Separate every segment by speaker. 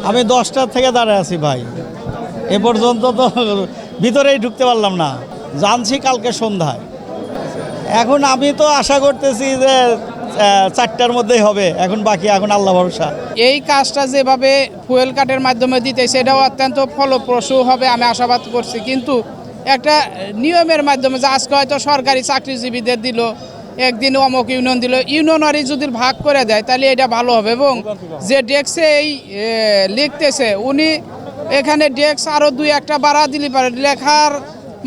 Speaker 1: আমি 10টা থেকে দাঁড়ায় আছি ভাই, এ পর্যন্ত তো ভিতরেই ঢুকতে পারলাম না। জানছি কালকে সন্ধ্যায়। এখন আমি তো আশা করতেছি যে 4টার মধ্যেই হবে। এখন বাকি এখন আল্লাহ ভরসা।
Speaker 2: এই কাজটা যেভাবে ফুয়েল কার্ডের মাধ্যমে দিতে সেটাও অত্যন্ত ফলপ্রসূ হবে আমি আশাবাদ করছি, কিন্তু একটা নিয়মের মাধ্যমে যে আজকে হয়তো সরকারি চাকরিজীবীদের দিল, একদিন অমুক ইউনিয়ন দিল, ইউনিয়নারি যদি ভাগ করে দেয় তাহলে এটা ভালো হবে। এবং যে ডেস্কে এই লিখতেছে উনি এখানে ডেস্ক আরও 2-1টা বাড়া দিলে পারে, লেখার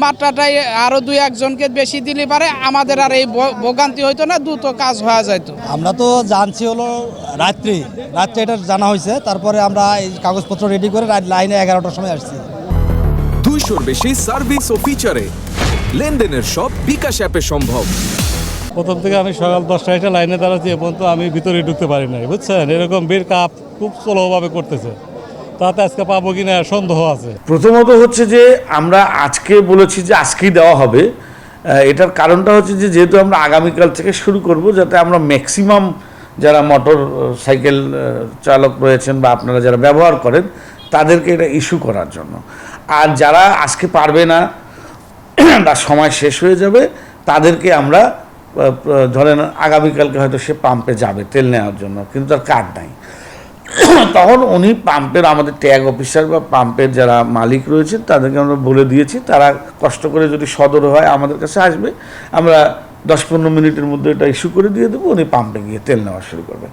Speaker 2: মাত্রাটাই আরও 2-1জনকে বেশি দিলে পারে, আমাদের আর এই ভোগান্তি হইতো না, দ্রুত কাজ হয়ে যেত।
Speaker 1: আমরা তো জানছি হলো রাত্রে এটা জানা হয়েছে, তারপরে আমরা এই কাগজপত্র রেডি করে লাইনে 11টার সময় আসছি।
Speaker 3: 200-র বেশি সার্ভিস ও ফিচারে লেনদেনের সব বিকাশ অ্যাপে সম্ভব।
Speaker 4: প্রথম থেকে আমি সকাল 10টায় একটা লাইনে দাঁড়াচ্ছি, এ পর্যন্ত আমি ভিতরে ঢুকতে পারি নাই, বুঝছেন। এরকম বীর কাপ খুব স্লোভাবে করতেছে, তাতে আজকে পাবো কিনা সন্দেহ আছে।
Speaker 5: প্রথমত হচ্ছে যে আমরা আজকে বলেছি যে আজকেই দেওয়া হবে, এটার কারণটা হচ্ছে যে যেহেতু আমরা আগামীকাল থেকে শুরু করব, যাতে আমরা ম্যাক্সিমাম যারা মোটর সাইকেল চালক রয়েছেন বা আপনারা যারা ব্যবহার করেন তাদেরকে এটা ইস্যু করার জন্য। আর যারা আজকে পারবে না বা সময় শেষ হয়ে যাবে তাদেরকে আমরা ধরেন আগামীকালকে হয়তো সে পাম্পে যাবে তেল নেওয়ার জন্য, কিন্তু তার কার্ড নাই, তখন উনি পাম্পের আমাদের ট্যাগ অফিসার বা পাম্পের যারা মালিক রয়েছেন তাদেরকে আমরা বলে দিয়েছি, তারা কষ্ট করে যদি সদর হয় আমাদের কাছে আসবে, আমরা 10-15 মিনিটের মধ্যে এটা ইস্যু করে দিয়ে দেবো, উনি পাম্পে গিয়ে তেল নেওয়া শুরু করবেন।